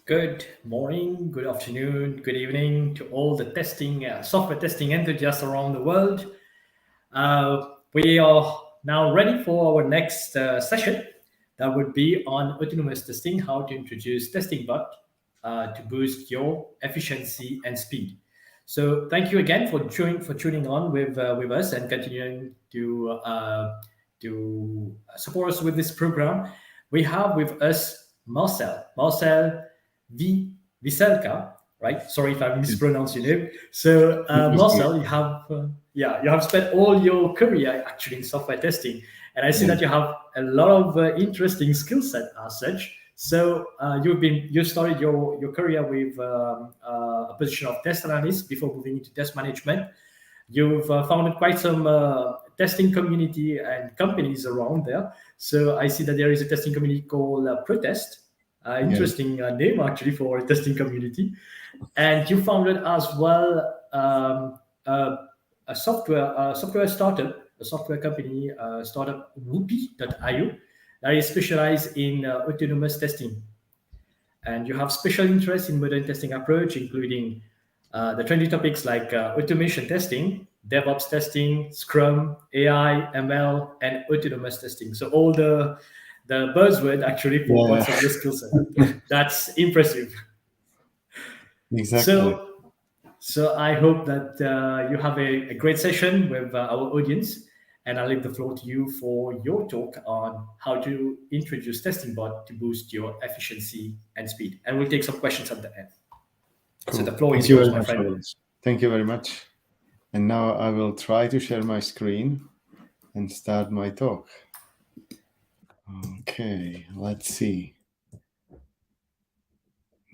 Good morning, good afternoon, good evening to all the software testing enthusiasts around the world. We are now ready for our next session. That would be on autonomous testing, how to introduce testing bot to boost your efficiency and speed. So thank you again for tuning on with us and continuing to support us with this program. We have with us Marcel Veselka, right? Sorry if I mispronounced your name. So, Marcel, you have spent all your career actually in software testing, and I see that you have a lot of interesting skill set as such. So, you started your career with a position of test analyst before moving into test management. You've founded quite some testing community and companies around there. So I see that there is a testing community called Protest. Interesting name actually for a testing community. And you founded as well a software startup, a software company startup Whoopee.io that is specialized in autonomous testing. And you have special interest in modern testing approach, including the trendy topics like automation testing, DevOps testing, Scrum, AI, ML, and autonomous testing. So all the buzzword actually for parts of your skill set. That's impressive. Exactly. So I hope that you have a great session with our audience, and I'll leave the floor to you for your talk on how to introduce testing bot to boost your efficiency and speed. And we'll take some questions at the end. Cool. So the floor is yours, my friend. Thank you very much. And now I will try to share my screen and start my talk. Okay, let's see.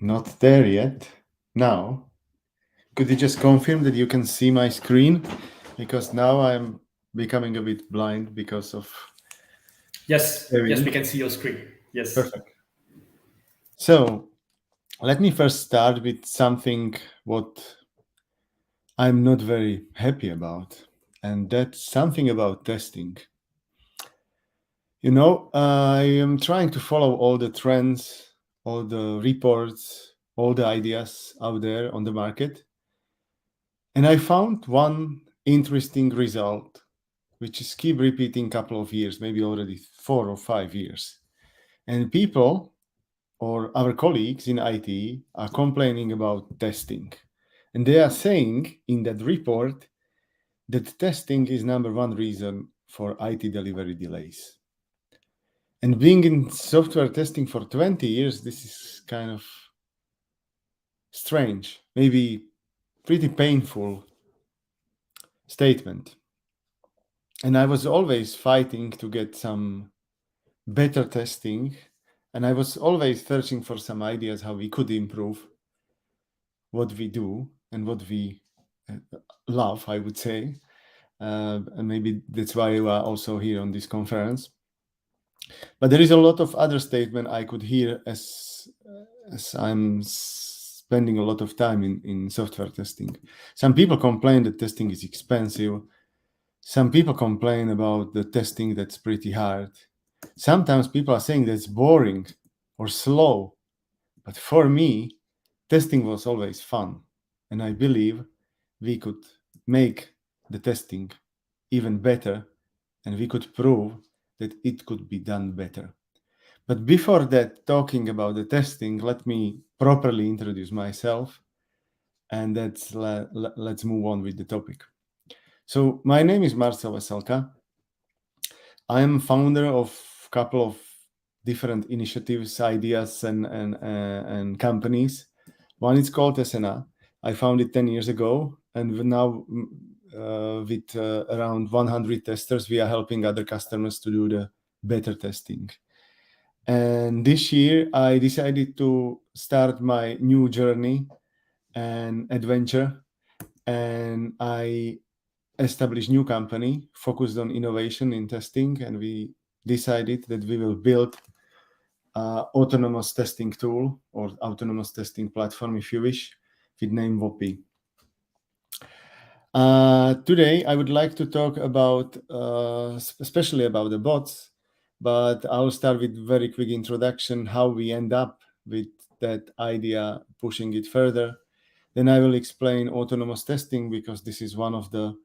Not there yet. Now, could you just confirm that you can see my screen? Because now I'm becoming a bit blind because of... Yes, we can see your screen. Yes. Perfect. So let me first start with something what I'm not very happy about, and that's something about testing. You know, I am trying to follow all the trends, all the reports, all the ideas out there on the market. And I found one interesting result, which is keep repeating couple of years, maybe already 4 or 5 years. And people or our colleagues in IT are complaining about testing. And they are saying in that report that testing is number one reason for IT delivery delays. And being in software testing for 20 years, this is kind of strange, maybe pretty painful statement. And I was always fighting to get some better testing, and I was always searching for some ideas how we could improve what we do and what we love, I would say. And maybe that's why you are also here on this conference. But there is a lot of other statement I could hear as I'm spending a lot of time in software testing. Some people complain that testing is expensive. Some people complain about the testing that's pretty hard. Sometimes people are saying that it's boring or slow. But for me, testing was always fun. And I believe we could make the testing even better, and we could prove that it could be done better. But before that, talking about the testing, let me properly introduce myself, and let's move on with the topic. So my name is Marcel Veselka. I am founder of a couple of different initiatives, ideas, and companies. One is called Tesena. I founded 10 years ago, and now with around 100 testers, we are helping other customers to do the better testing. And this year, I decided to start my new journey and adventure, and I established a new company focused on innovation in testing, and we decided that we will build an autonomous testing tool or autonomous testing platform, if you wish, with name Whoopee. Today, I would like to talk about, especially about the bots, but I'll start with very quick introduction, how we end up with that idea, pushing it further. Then I will explain autonomous testing, because this is one of the,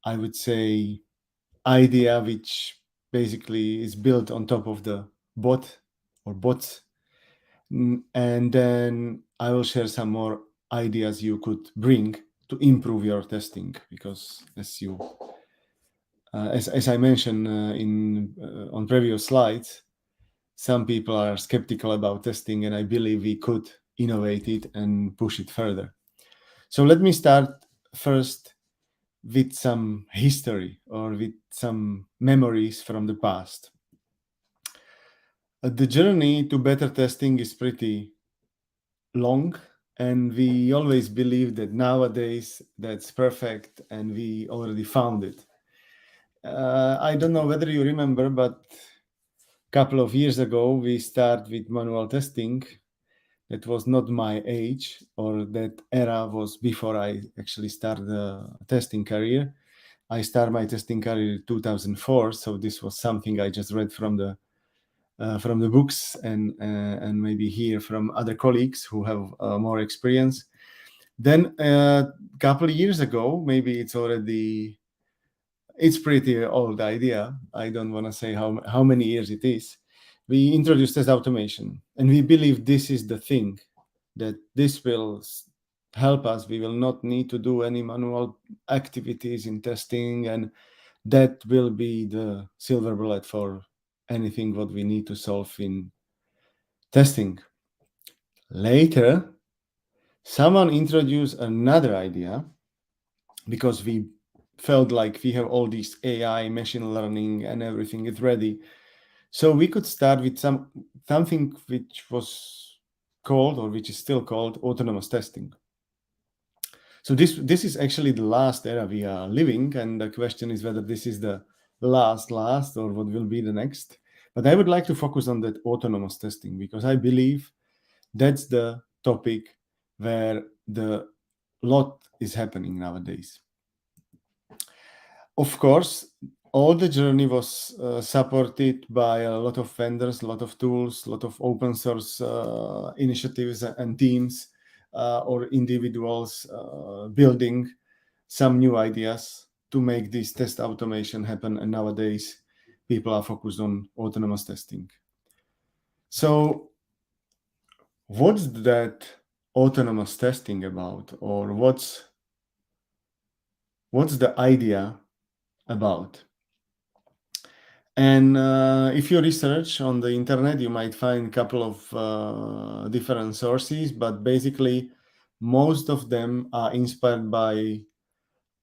I would say, idea which basically is built on top of the bot or bots. And then I will share some more ideas you could bring to improve your testing, because as I mentioned on previous slides, some people are skeptical about testing, and I believe we could innovate it and push it further. So let me start first with some history or with some memories from the past. The journey to better testing is pretty long, and we always believe that nowadays that's perfect and we already found it. I don't know whether you remember, but a couple of years ago we started with manual testing. That was not my age, or that era was before I actually started a testing career. I started my testing career in 2004, so this was something I just read from the books and maybe hear from other colleagues who have more experience. Then a couple of years ago, maybe it's pretty old idea. I don't want to say how many years it is. We introduced test automation, and we believe this is the thing, that this will help us. We will not need to do any manual activities in testing, and that will be the silver bullet for anything what we need to solve in testing. Later, someone introduced another idea, because we felt like we have all these AI, machine learning, and everything is ready. So we could start with something which was called, or which is still called, autonomous testing. So this is actually the last era we are living, and the question is whether this is the last, or what will be the next. But I would like to focus on that autonomous testing, because I believe that's the topic where the lot is happening nowadays. Of course, all the journey was supported by a lot of vendors, a lot of tools, a lot of open source initiatives and teams or individuals building some new ideas to make this test automation happen. And nowadays, people are focused on autonomous testing. So what's that autonomous testing about, or what's the idea about? And if you research on the internet, you might find a couple of different sources, but basically most of them are inspired by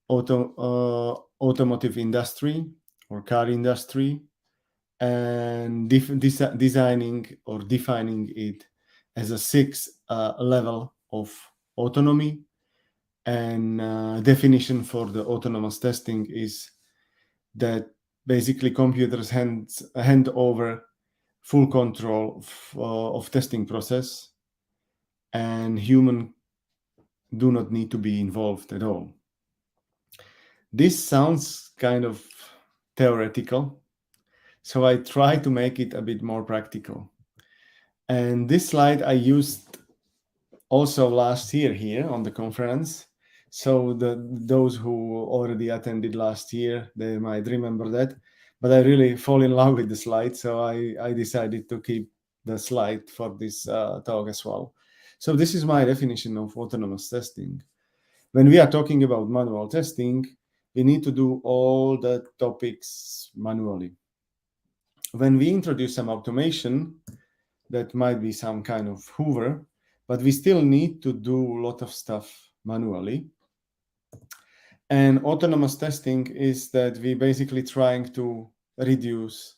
automotive industry or car industry, and designing or defining it as a 6 level of autonomy. And definition for the autonomous testing is that basically computers hand over full control of testing process, and human do not need to be involved at all. This sounds kind of theoretical, so I try to make it a bit more practical. And this slide I used also last year here on the conference. So those who already attended last year, they might remember that. But I really fall in love with the slide, so I decided to keep the slide for this talk as well. So this is my definition of autonomous testing. When we are talking about manual testing, we need to do all the topics manually. When we introduce some automation, that might be some kind of hoover, but we still need to do a lot of stuff manually. And autonomous testing is that we basically trying to reduce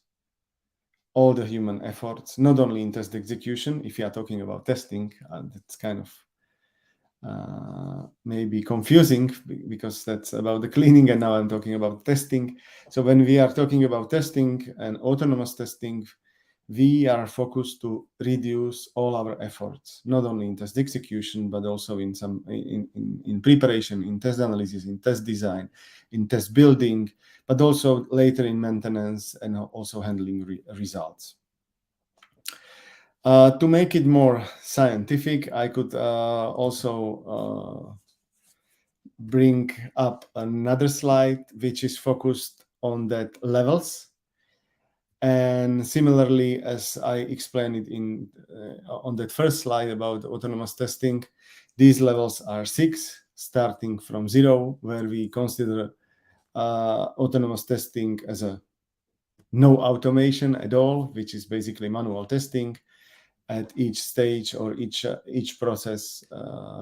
all the human efforts, not only in test execution. If you are talking about testing, it's kind of maybe confusing, because that's about the cleaning, and now I'm talking about testing. So when we are talking about testing and autonomous testing, we are focused to reduce all our efforts, not only in test execution, but also in preparation, in test analysis, in test design, in test building, but also later in maintenance, and also handling results. To make it more scientific, I could also bring up another slide which is focused on that levels. And similarly, as I explained it in on that first slide about autonomous testing, these levels are 6, starting from 0, where we consider autonomous testing as a no automation at all, which is basically manual testing at each stage or each process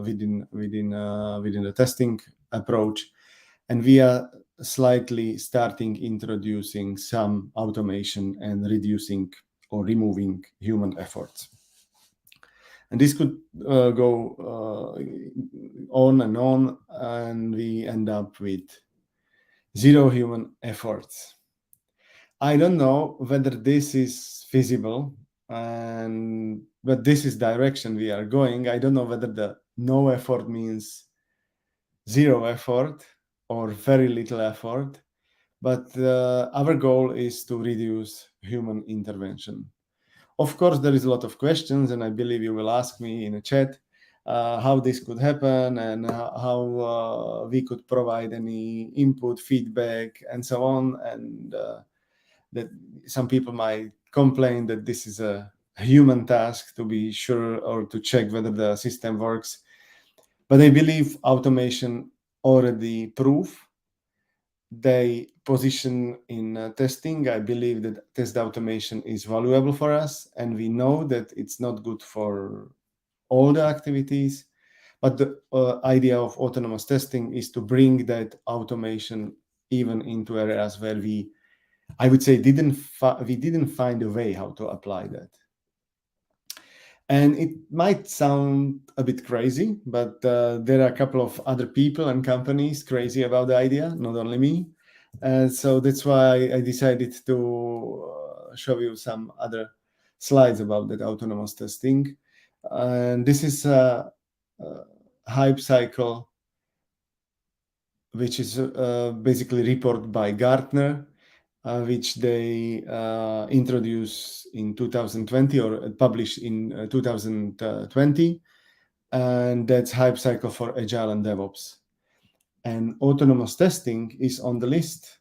within the testing approach. And we are slightly starting introducing some automation and reducing or removing human efforts. And this could go on, and we end up with 0 human efforts. I don't know whether this is feasible, but this is direction we are going. I don't know whether the no effort means 0 effort or very little effort, but our goal is to reduce human intervention. Of course, there is a lot of questions, and I believe you will ask me in a chat how this could happen and how we could provide any input, feedback, and so on. And that some people might complain that this is a human task to be sure or to check whether the system works. But I believe automation already prove they position in testing. I believe that test automation is valuable for us, and we know that it's not good for all the activities. But the idea of autonomous testing is to bring that automation even into areas where I would say we didn't find a way how to apply that. And it might sound a bit crazy, but there are a couple of other people and companies crazy about the idea, not only me. And so that's why I decided to show you some other slides about that autonomous testing. And this is a hype cycle, which is basically reported by Gartner, which they introduced in 2020 or published in 2020. And that's hype cycle for Agile and DevOps. And autonomous testing is on the list.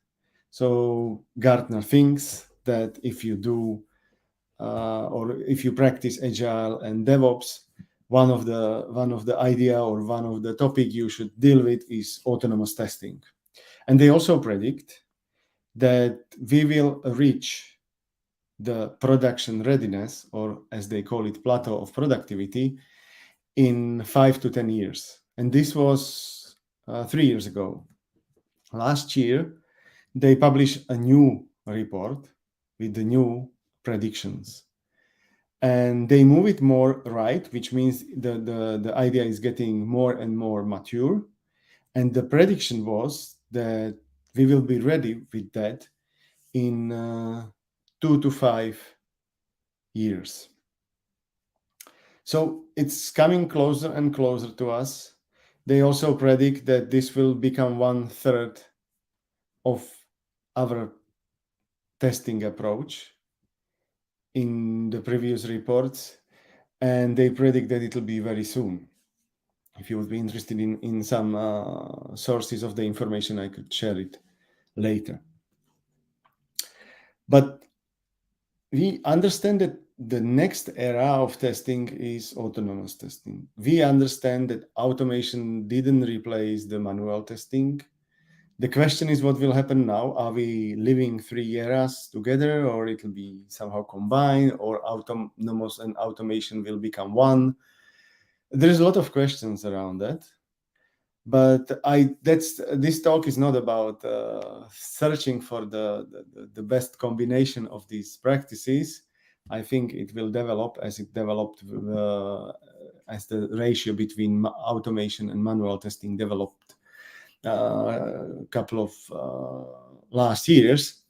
So Gartner thinks that if you do or if you practice Agile and DevOps, one of the idea or one of the topic you should deal with is autonomous testing. And they also predict that we will reach the production readiness, or as they call it, plateau of productivity, in 5 to 10 years. And this was 3 years ago. Last year, they published a new report with the new predictions. And they move it more right, which means the idea is getting more and more mature. And the prediction was that we will be ready with that in 2 to 5 years. So it's coming closer and closer to us. They also predict that this will become 1/3 of our testing approach in the previous reports, and they predict that it will be very soon. If you would be interested in some sources of the information, I could share it later. But we understand that the next era of testing is autonomous testing. We understand that automation didn't replace the manual testing. The question is what will happen now? Are we living 3 eras together, or it will be somehow combined, or autonomous and automation will become one? There's a lot of questions around that. But this talk is not about searching for the best combination of these practices. I think it will develop as it developed as the ratio between automation and manual testing developed a couple of last years.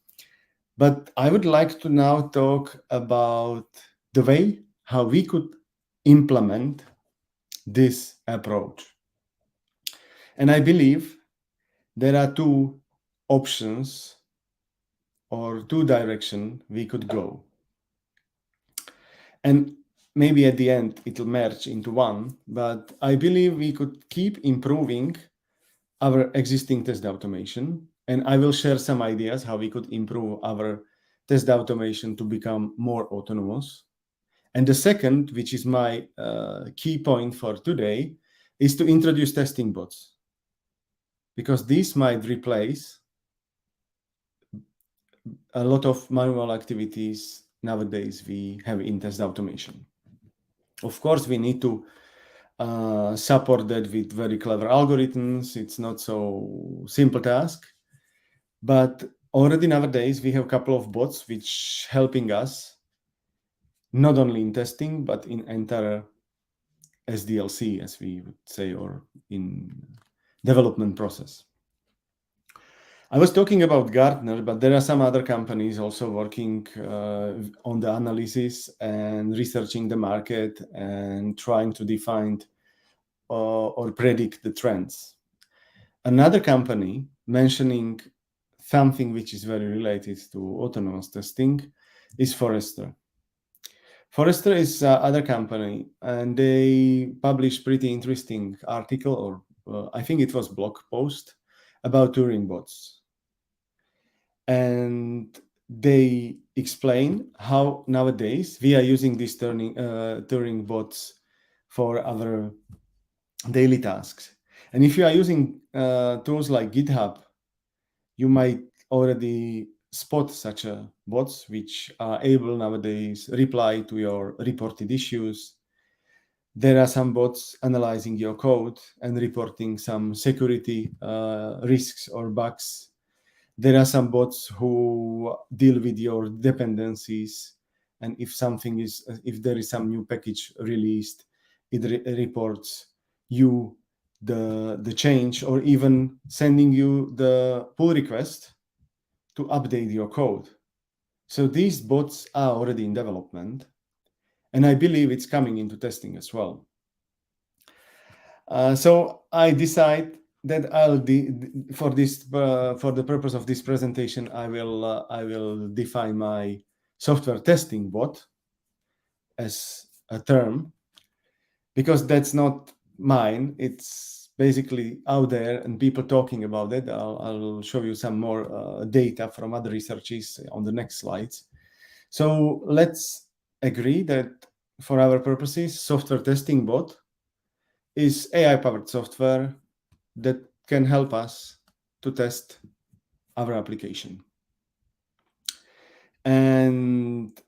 But I would like to now talk about the way how we could implement this approach. And I believe there are 2 options or 2 directions we could go. And maybe at the end it'll merge into one, but I believe we could keep improving our existing test automation. And I will share some ideas how we could improve our test automation to become more autonomous. And the second, which is my key point for today, is to introduce testing bots, because this might replace a lot of manual activities nowadays we have in test automation. Of course, we need to support that with very clever algorithms. It's not so simple task, but already nowadays we have a couple of bots which helping us not only in testing but in entire SDLC, as we would say, or in development process. I was talking about Gartner, but there are some other companies also working on the analysis and researching the market and trying to define or predict the trends. Another company mentioning something which is very related to autonomous testing is Forrester. Forrester is other company, and they published pretty interesting article, or I think it was blog post about Turing bots. And they explain how nowadays we are using these Turing bots for our daily tasks. And if you are using tools like GitHub, you might already spot such bots which are able nowadays reply to your reported issues. There are some bots analyzing your code and reporting some security risks or bugs. There are some bots who deal with your dependencies, and if there is some new package released, it reports you the change, or even sending you the pull request to update your code. So these bots are already in development, and I believe it's coming into testing as well. So I decide that for the purpose of this presentation, I will define my software testing bot as a term, because that's not mine. It's basically out there and people talking about it. I'll show you some more data from other researchers on the next slides. So let's agree that for our purposes, software testing bot is AI-powered software that can help us to test our application. And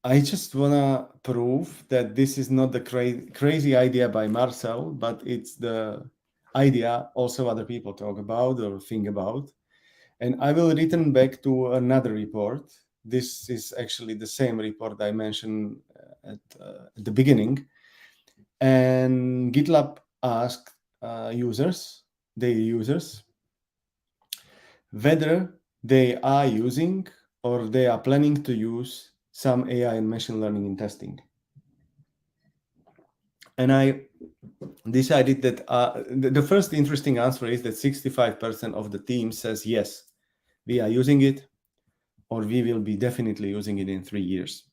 I just want to prove that this is not the crazy idea by Marcel, but it's the idea also other people talk about or think about. And I will return back to another report. This is actually the same report I mentioned at the beginning. And GitLab asked their users, whether they are using or they are planning to use some AI and machine learning in testing. And I decided that the first interesting answer is that 65% of the team says, yes, we are using it, or we will be definitely using it in 3 years.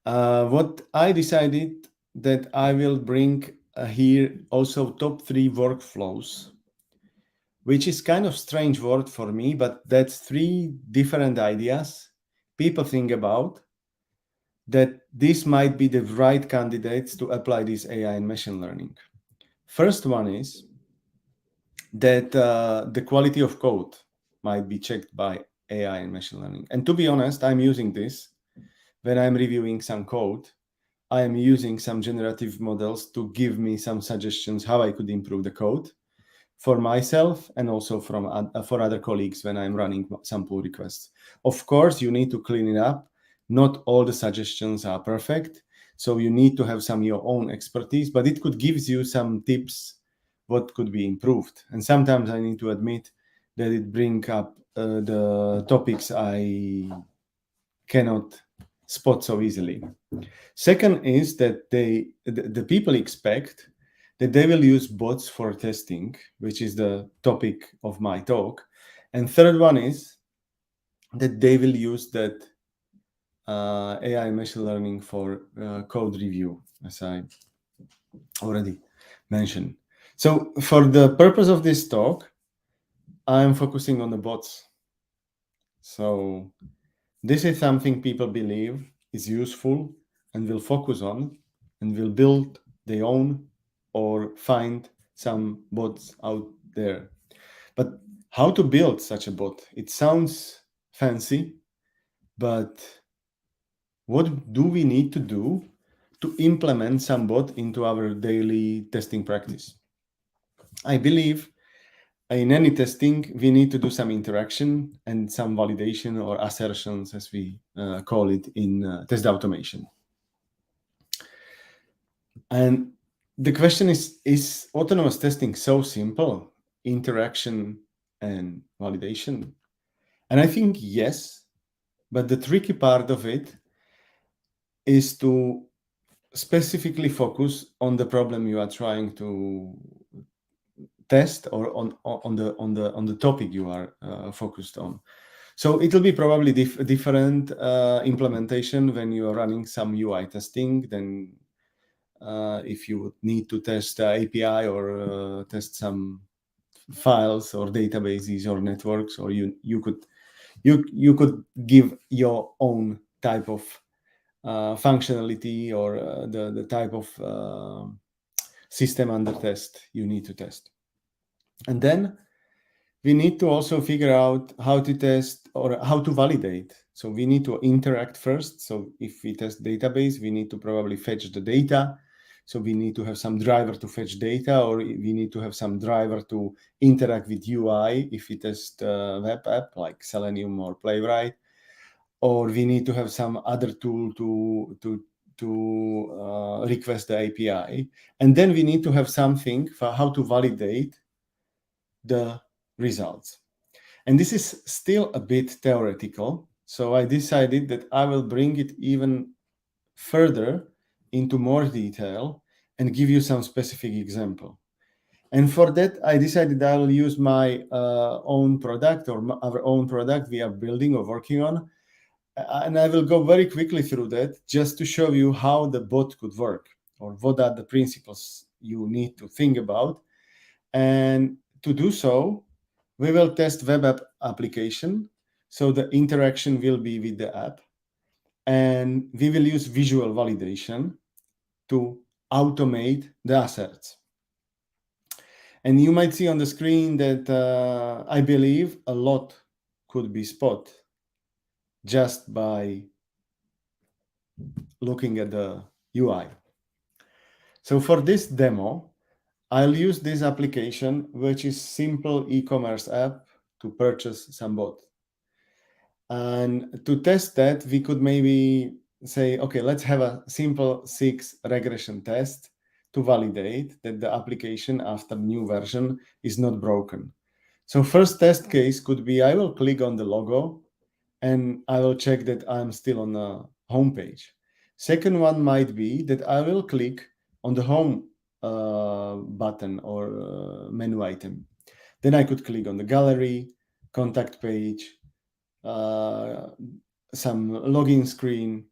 What I decided that I will bring here also top 3 workflows, which is kind of strange word for me, but that's 3 different ideas people think about, that this might be the right candidates to apply this AI and machine learning. First one is that the quality of code might be checked by AI and machine learning. And to be honest, I'm using this when I'm reviewing some code. I am using some generative models to give me some suggestions how I could improve the code for myself and also for other colleagues when I'm running some pull requests. Of course, you need to clean it up. Not all the suggestions are perfect, so you need to have some your own expertise, but it could give you some tips what could be improved. And sometimes I need to admit that it brings up the topics I cannot spot so easily. Second is that the people expect that they will use bots for testing, which is the topic of my talk. And third one is that they will use that AI machine learning for code review, as I already mentioned. So for the purpose of this talk, I'm focusing on the bots. So this is something people believe is useful and will focus on and will build their own or find some bots out there. But how to build such a bot? It sounds fancy, but what do we need to do to implement some bot into our daily testing practice? I believe in any testing, we need to do some interaction and some validation or assertions, as we call it in test automation. And the question is autonomous testing so simple? Interaction and validation? And I think yes, but the tricky part of it is to specifically focus on the problem you are trying to test or on the topic you are focused on. So it will be probably different implementation when you are running some UI testing than if you need to test API or test some files or databases or networks, or you could give your own type of functionality or the type of system under test you need to test. And then we need to also figure out how to test or how to validate. So we need to interact first. So if we test database, we need to probably fetch the data. So we need to have some driver to fetch data, or we need to have some driver to interact with UI if we test web app like Selenium or Playwright, or we need to have some other tool to request the API. And then we need to have something for how to validate the results. And this is still a bit theoretical. So I decided that I will bring it even further into more detail and give you some specific example. And for that, I decided I will use my own product or our own product we are building or working on. And I will go very quickly through that just to show you how the bot could work or what are the principles you need to think about. And to do so, we will test web app application. So the interaction will be with the app. And we will use visual validation to automate the asserts. And you might see on the screen that I believe a lot could be spotted just by looking at the UI. So for this demo, I'll use this application, which is simple e-commerce app to purchase some bot. And to test that, we could maybe say, okay, let's have a simple 6 regression test to validate that the application after new version is not broken. So first test case could be, I will click on the logo and I will check that I'm still on the home page. Second one might be that I will click on the home button or menu item. Then I could click on the gallery, contact page, some login screen,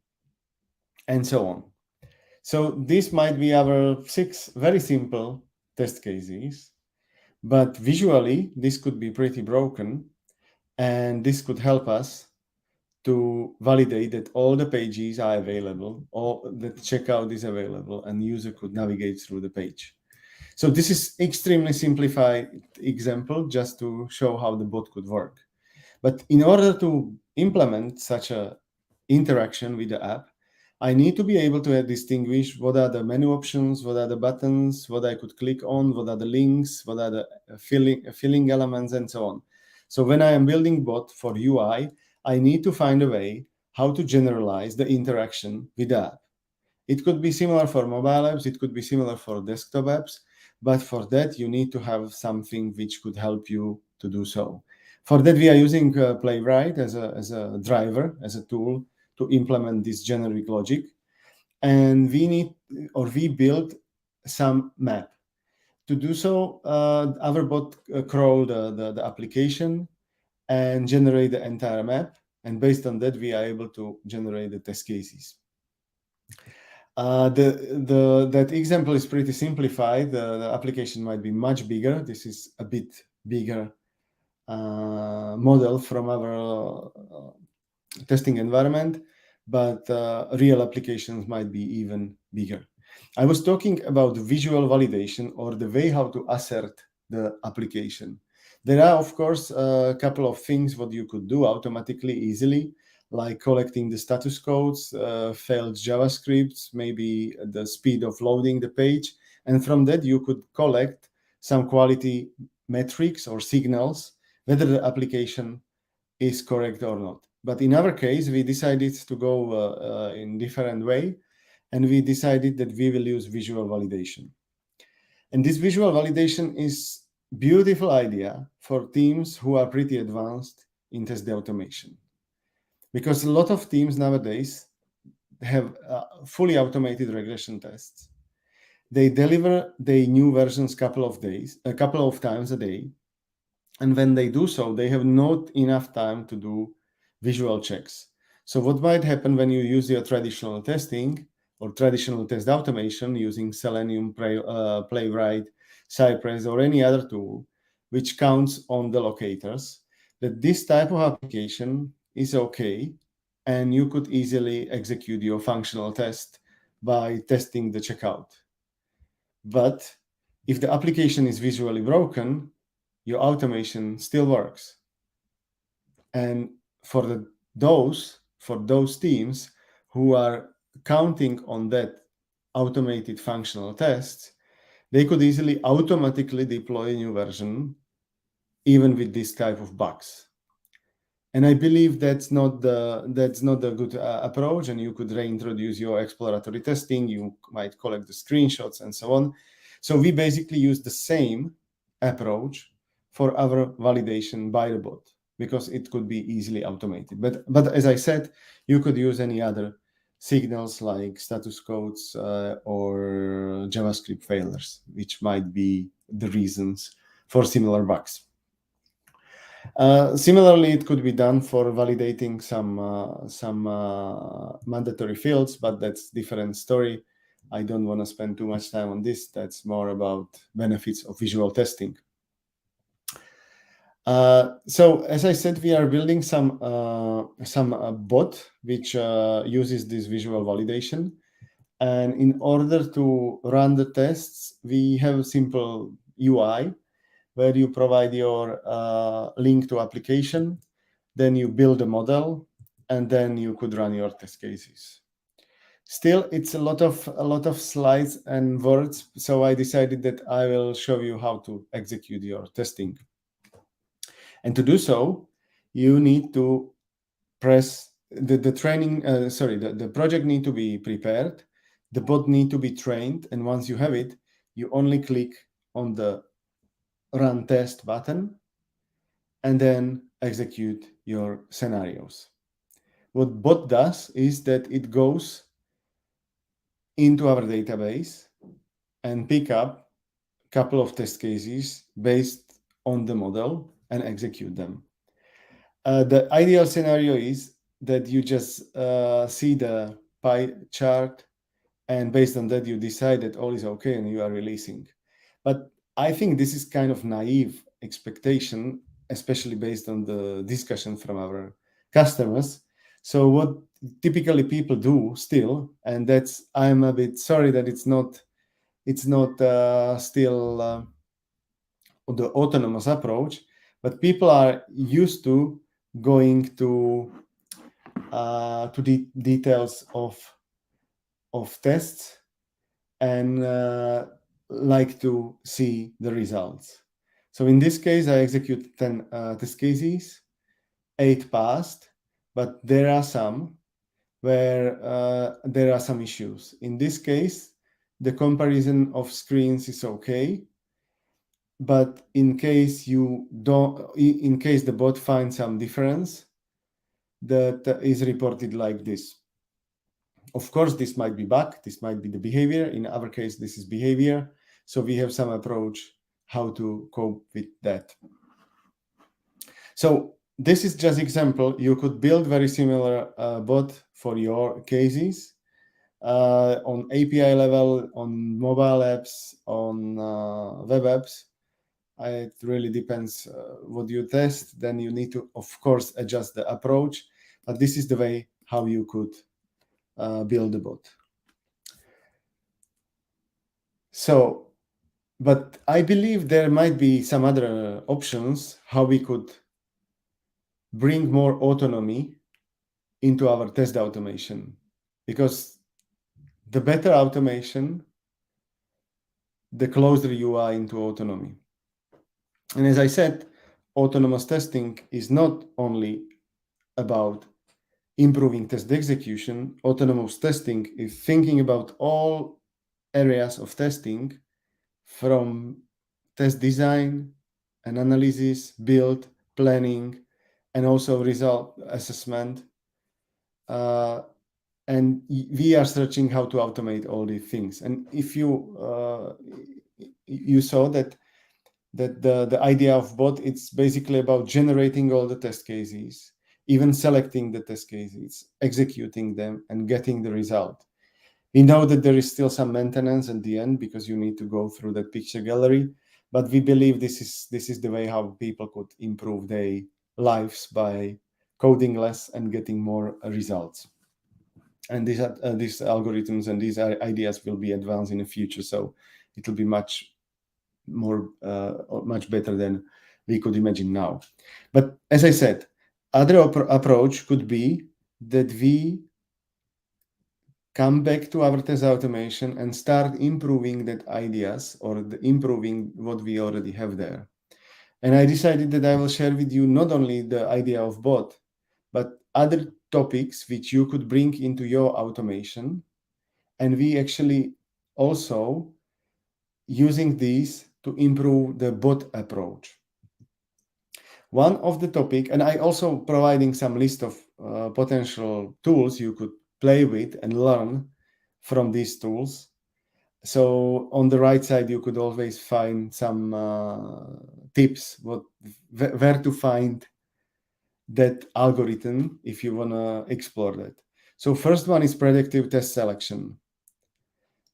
and so on. So this might be our 6 very simple test cases, but visually this could be pretty broken, and this could help us to validate that all the pages are available, or that checkout is available, and user could navigate through the page. So this is extremely simplified example just to show how the bot could work. But in order to implement such a interaction with the app, I need to be able to distinguish what are the menu options, what are the buttons, what I could click on, what are the links, what are the filling elements, and so on. So when I am building bot for UI, I need to find a way how to generalize the interaction with the app. It could be similar for mobile apps, it could be similar for desktop apps, but for that you need to have something which could help you to do so. For that, we are using Playwright as a driver, as a tool to implement this generic logic. And we build some map. To do so, our bot crawl the application and generate the entire map And based on that, we are able to generate the test cases. That example is pretty simplified. The application might be much bigger. This is a bit bigger model from our testing environment, but real applications might be even bigger. I was talking about visual validation, or the way how to assert the application. There are, of course, a couple of things what you could do automatically, easily, like collecting the status codes, failed JavaScripts, maybe the speed of loading the page. And from that, you could collect some quality metrics or signals, whether the application is correct or not. But in our case, we decided to go in different way, and we decided that we will use visual validation. And this visual validation is beautiful idea for teams who are pretty advanced in test automation, because a lot of teams nowadays have fully automated regression tests. They deliver the new versions a couple of times a day, and when they do so, they have not enough time to do visual checks. So what might happen when you use your traditional testing or traditional test automation using Selenium, Playwright, Cypress, or any other tool, which counts on the locators, that this type of application is okay, and you could easily execute your functional test by testing the checkout. But if the application is visually broken, your automation still works. And for those teams who are counting on that automated functional tests, they could easily automatically deploy a new version, even with this type of bugs. And I believe that's not the good approach. And you could reintroduce your exploratory testing. You might collect the screenshots and so on. So we basically use the same approach for our validation by the bot, because it could be easily automated. But as I said, you could use any other signals like status codes or JavaScript failures, which might be the reasons for similar bugs. Similarly, it could be done for validating some mandatory fields, but that's different story. I don't want to spend too much time on this. That's more about benefits of visual testing. So as I said, we are building some bot which uses this visual validation. And in order to run the tests, we have a simple UI where you provide your link to application, then you build a model, and then you could run your test cases. Still, it's a lot of slides and words, so I decided that I will show you how to execute your testing. And to do so, you need to press the project need to be prepared, the bot need to be trained, and once you have it, you only click on the run test button and then execute your scenarios. What bot does is that it goes into our database and pick up a couple of test cases based on the model and execute them. The ideal scenario is that you just see the pie chart, and based on that, you decide that all is okay and you are releasing. But I think this is kind of naive expectation, especially based on the discussion from our customers. So what typically people do still, and that's, I'm a bit sorry that it's not still the autonomous approach, but people are used to going to the details of tests and like to see the results. So in this case, I execute 10 test cases, 8 passed, but there are some where there are some issues. In this case, the comparison of screens is okay, but in case the bot finds some difference, that is reported like this. Of course, this might be bug, this might be the behavior. In our case, this is behavior. So we have some approach how to cope with that. So this is just example. You could build very similar bot for your cases on API level, on mobile apps, on web apps. It really depends what you test. Then you need to, of course, adjust the approach. But this is the way how you could build a bot. So, but I believe there might be some other options how we could bring more autonomy into our test automation, because the better automation, the closer you are into autonomy. And as I said, autonomous testing is not only about improving test execution. Autonomous testing is thinking about all areas of testing, from test design and analysis, build, planning, and also result assessment. And we are searching how to automate all these things. And if you saw that the idea of bot, it's basically about generating all the test cases, even selecting the test cases, executing them, and getting the result. We know that there is still some maintenance at the end because you need to go through the picture gallery, but we believe this is the way how people could improve their lives by coding less and getting more results. And these algorithms and these ideas will be advanced in the future, so it will be much better than we could imagine now. But as I said, other approach could be that we come back to our test automation and start improving that ideas or improving what we already have there. And I decided that I will share with you not only the idea of bot, but other topics which you could bring into your automation. And we actually also using these to improve the bot approach. One of the topic, and I also providing some list of potential tools you could play with and learn from these tools. So on the right side, you could always find some tips where to find that algorithm if you want to explore that. So first one is predictive test selection.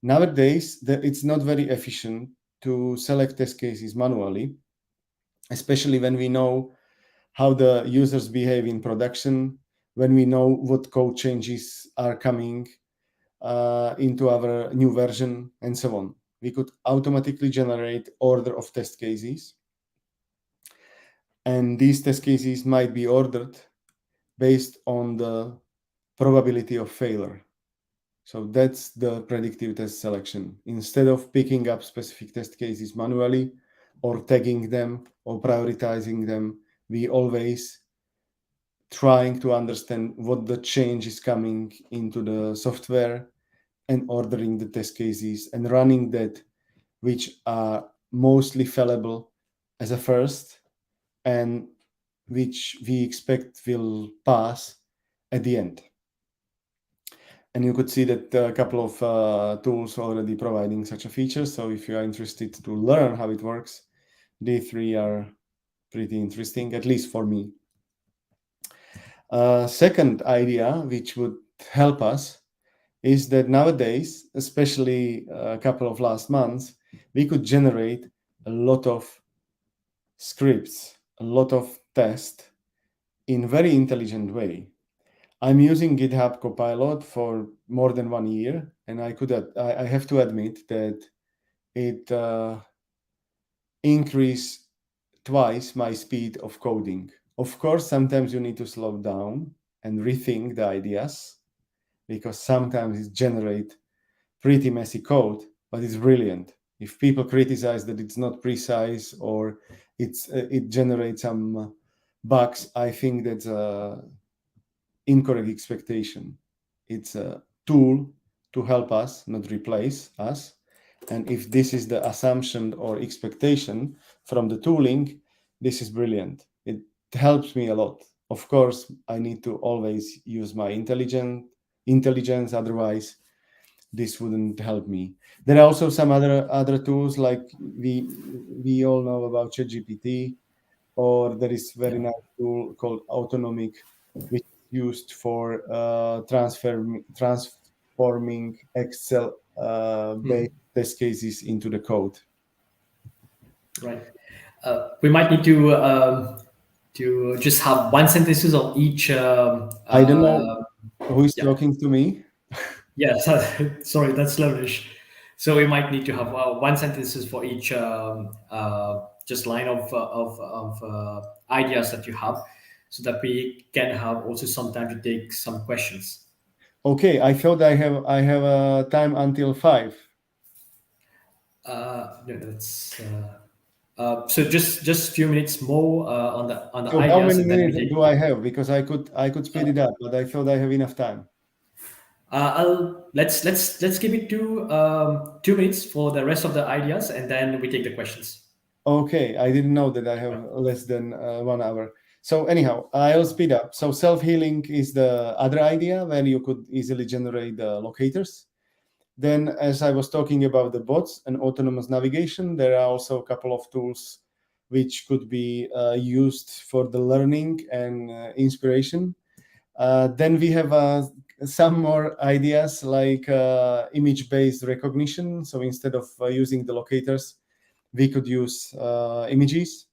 Nowadays, it's not very efficient to select test cases manually, especially when we know how the users behave in production, when we know what code changes are coming into our new version, and so on. We could automatically generate order of test cases. And these test cases might be ordered based on the probability of failure. So that's the predictive test selection. Instead of picking up specific test cases manually or tagging them or prioritizing them, we always trying to understand what the change is coming into the software and ordering the test cases and running that, which are mostly fallible as a first and which we expect will pass at the end. And you could see that a couple of tools already providing such a feature. So if you are interested to learn how it works, these three are pretty interesting, at least for me. Second idea, which would help us, is that nowadays, especially a couple of last months, we could generate a lot of scripts, a lot of tests in very intelligent way. I'm using GitHub Copilot for more than 1 year, and I have to admit that it increased twice my speed of coding. Of course, sometimes you need to slow down and rethink the ideas, because sometimes it generates pretty messy code, but it's brilliant. If people criticize that it's not precise or it generates some bugs, I think that's incorrect expectation. It's a tool to help us, not replace us. And if this is the assumption or expectation from the tooling, this is brilliant. It helps me a lot. Of course, I need to always use my intelligence, otherwise this wouldn't help me. There are also some other tools, like we all know about ChatGPT. or there is very nice tool called Autonomic, which is used for transforming Excel based test cases into the code. Right. We might need to just have one sentences on each. I don't know who is Yeah. talking to me. Yeah. Sorry, that's Slovenish. So we might need to have one sentences for each just line of ideas that you have, so that we can have also some time to take some questions. Okay, I thought I have time until 5. No, that's so just few minutes more on the So how ideas, many and then we minutes take. do I have? Because I could speed it up, but I thought I have enough time. Let's give it 2 minutes for the rest of the ideas, and then we take the questions. Okay, I didn't know that I have less than 1 hour. So anyhow, I'll speed up. So self-healing is the other idea where you could easily generate the locators. Then, as I was talking about the bots and autonomous navigation, there are also a couple of tools which could be used for the learning and inspiration. Then we have some more ideas like image-based recognition. So instead of using the locators, we could use images.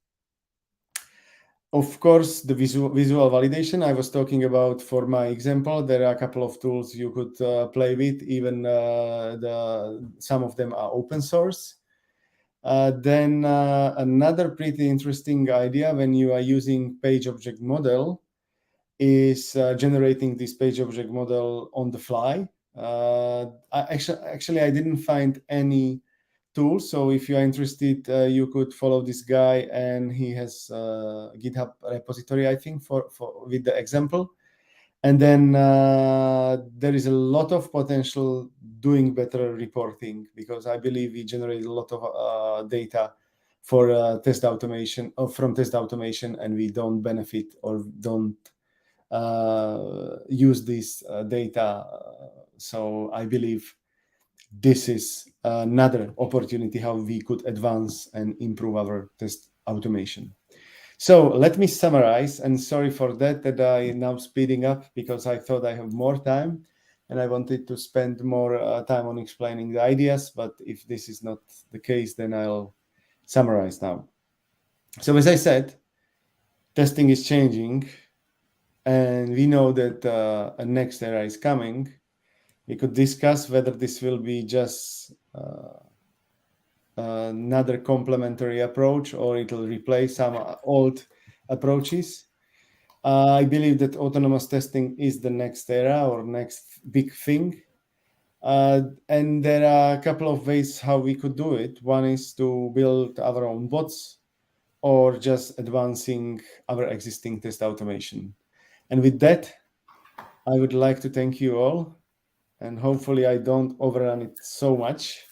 Of course, the visual validation I was talking about for my example, there are a couple of tools you could play with. Even some of them are open source. Then another pretty interesting idea when you are using page object model is generating this page object model on the fly. Actually, I didn't find any tool. So if you are interested, you could follow this guy, and he has a GitHub repository, I think, for with the example. And then there is a lot of potential doing better reporting, because I believe we generate a lot of data for test automation, or from test automation, and we don't benefit or don't use this data. So I believe this is another opportunity how we could advance and improve our test automation. So let me summarize, and sorry for that I now speeding up, because I thought I have more time and I wanted to spend more time on explaining the ideas, but if this is not the case, then I'll summarize now. So as I said, testing is changing, and we know that a next era is coming. We could discuss whether this will be just another complementary approach, or it will replace some old approaches. I believe that autonomous testing is the next era or next big thing. And there are a couple of ways how we could do it. One is to build our own bots, or just advancing our existing test automation. And with that, I would like to thank you all, and hopefully I don't overrun it so much.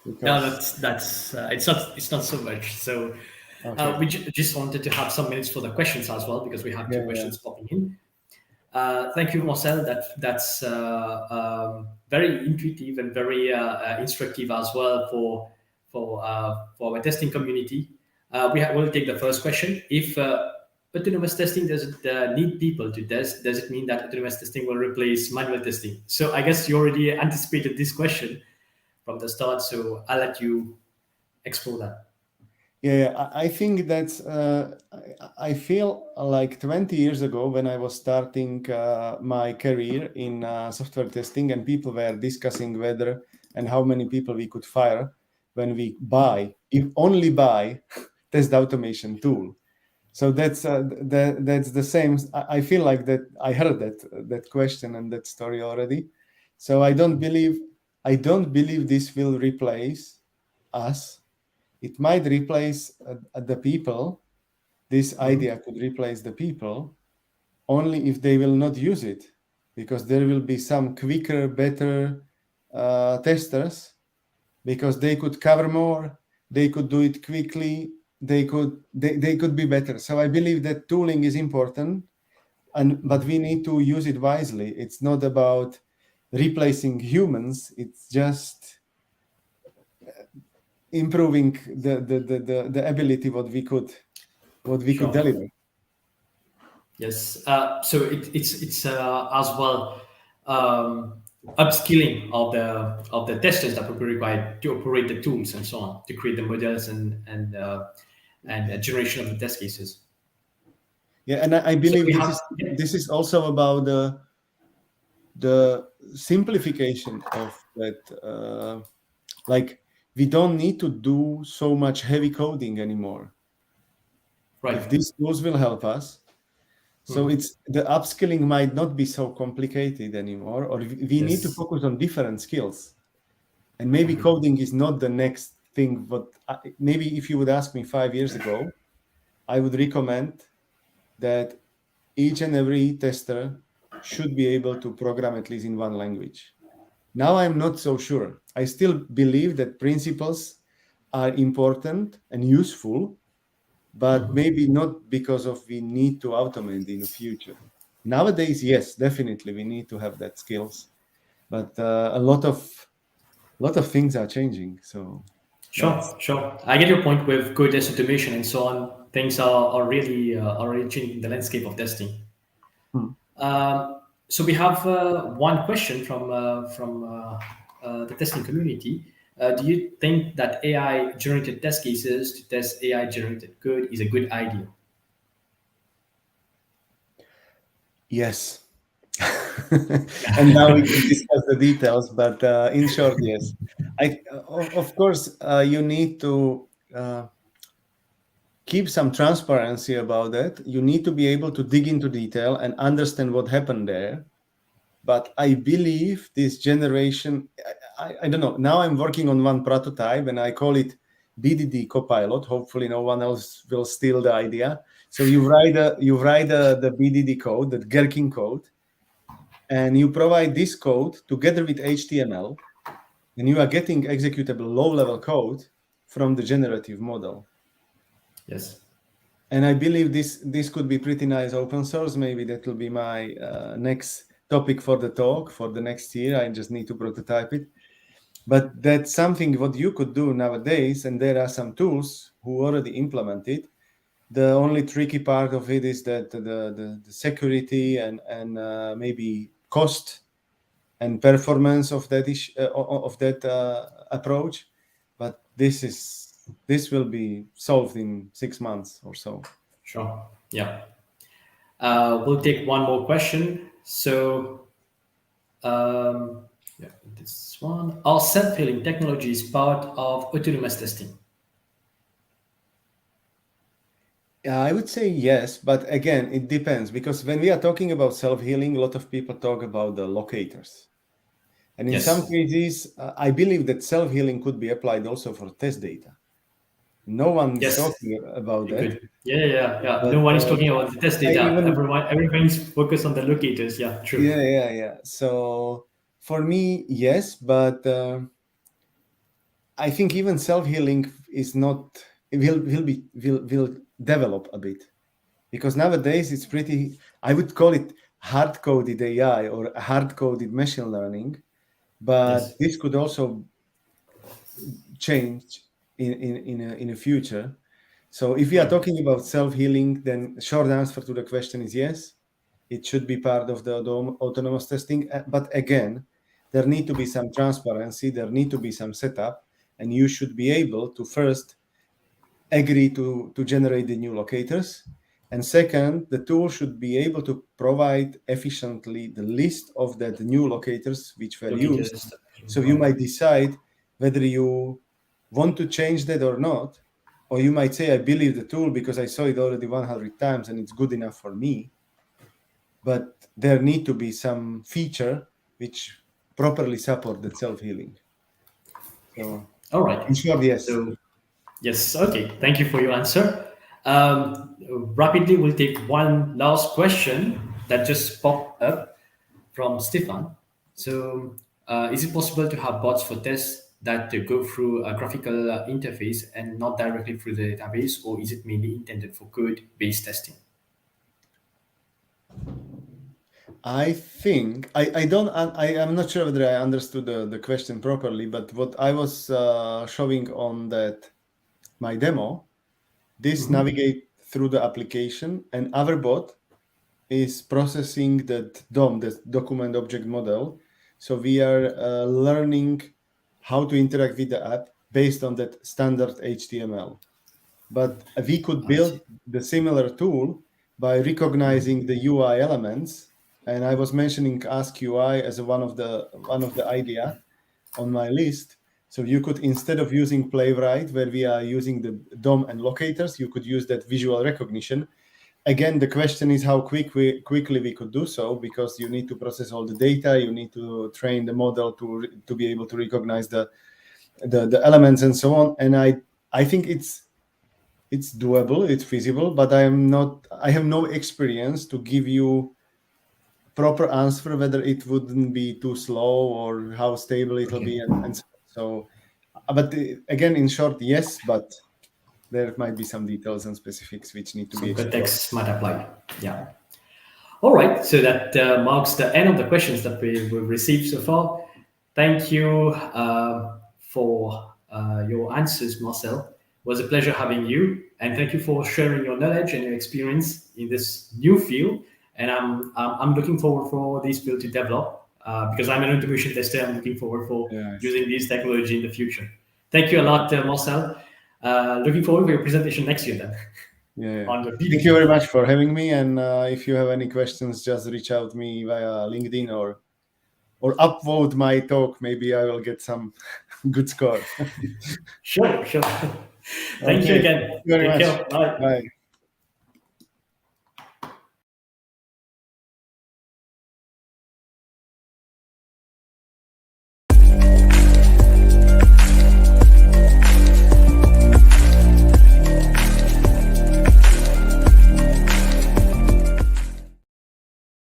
No, Because that's it's not so much. So okay. we just wanted to have some minutes for the questions as well, because we have two Yeah. questions popping in. Thank you, Marcel. That's very intuitive and very instructive as well for our testing community. We'll take the first question. If autonomous testing doesn't need people to test, does it mean that autonomous testing will replace manual testing? So I guess you already anticipated this question from the start, so I'll let you explore that. Yeah, I think that's. I feel like 20 years ago, when I was starting my career in software testing, and people were discussing whether and how many people we could fire when we only buy test automation tool. So that's the same. I feel like that I heard that question and that story already. So I don't believe this will replace us. It might replace the people. This idea could replace the people only if they will not use it, because there will be some quicker, better testers, because they could cover more, they could do it quickly, they could be better. So I believe that tooling is important, but we need to use it wisely. It's not about replacing humans, it's just improving the ability what we could what we could deliver. Yes. So it's as well upskilling of the testers that will be required to operate the tools and so on, to create the models and generation of the test cases. Yeah, and I believe So this is also about the simplification of that. Like, we don't need to do so much heavy coding anymore. Right. If these tools will help us, so it's the upskilling might not be so complicated anymore, or we need to focus on different skills. And maybe coding is not the next thing. But maybe if you would ask me 5 years ago, I would recommend that each and every tester should be able to program at least in one language. Now I'm not so sure. I still believe that principles are important and useful, but maybe not because of we need to automate in the future. Nowadays, yes, definitely we need to have that skills, but a lot of things are changing. So sure. I get your point with code test automation and so on. Things are really already changing the landscape of testing. So we have one question from the testing community. Do you think that AI generated test cases to test AI generated code is a good idea? yes. And now we can discuss the details, but in short, yes. Of course, you need to keep some transparency about that. You need to be able to dig into detail and understand what happened there. But I believe this generation, I don't know. Now I'm working on one prototype and I call it BDD Copilot. Hopefully no one else will steal the idea. So you write the BDD code, the Gherkin code, and you provide this code together with HTML, and you are getting executable low-level code from the generative model. Yes. And I believe this could be pretty nice open source. Maybe that will be my next topic for the talk for the next year. I just need to prototype it. But that's something what you could do nowadays, and there are some tools who already implement it. The only tricky part of it is that the security and maybe cost and performance of that approach, but this will be solved in 6 months or so. Sure. Yeah. We'll take one more question. So, this one. Are self-healing technologies part of autonomous testing? I would say yes, but again, it depends, because when we are talking about self-healing, a lot of people talk about the locators. And in some cases, I believe that self-healing could be applied also for test data. No one is talking about that. Could. Yeah. But, no one is talking about the test data. Everyone's focused on the locators. Yeah, true. Yeah. So for me, yes, but I think even self-healing is not. Will develop a bit, because nowadays it's pretty. I would call it hard-coded AI or hard-coded machine learning, but this could also change in a future. So if we are talking about self-healing, then short answer to the question is yes, it should be part of the autonomous testing. But again, there need to be some transparency, there need to be some setup, and you should be able to first agree to generate the new locators. And second, the tool should be able to provide efficiently the list of the new locators which were used. So you might decide whether you want to change that or not, or you might say, I believe the tool because I saw it already 100 times and it's good enough for me. But there need to be some feature which properly support the self-healing. So, all right. In short, yes. So, yes. Okay. Thank you for your answer. Rapidly, we'll take one last question that just popped up from Stefan. So, is it possible to have bots for tests that go through a graphical interface and not directly through the database, or is it mainly intended for code-based testing? I think I'm not sure whether I understood the question properly, but what I was showing on that my demo, this navigate through the application, and our bot is processing that DOM, the document object model. So we are learning how to interact with the app based on that standard HTML. But we could build the similar tool by recognizing the UI elements. And I was mentioning iSQI as one of the idea on my list. So you could, instead of using Playwright, where we are using the DOM and locators, you could use that visual recognition. Again, the question is how quickly we could do so, because you need to process all the data, you need to train the model to be able to recognize the elements and so on. And I think it's doable, it's feasible, but I have no experience to give you proper answer whether it wouldn't be too slow or how stable it'll be, and so. But again, in short, yes, but there might be some details and specifics which need to be explored. Context might apply. Yeah. All right. So that marks the end of the questions that we've received so far. Thank you for your answers, Marcel. It was a pleasure having you, and thank you for sharing your knowledge and your experience in this new field. And I'm looking forward for this field to develop because I'm an automation tester. I'm looking forward for using this technology in the future. Thank you a lot, Marcel. Looking forward to your presentation next year then. Yeah. Thank you very much for having me. And if you have any questions, just reach out to me via LinkedIn or upvote my talk. Maybe I will get some good score. Sure. Thank you again. Thank you very much. Bye. Bye.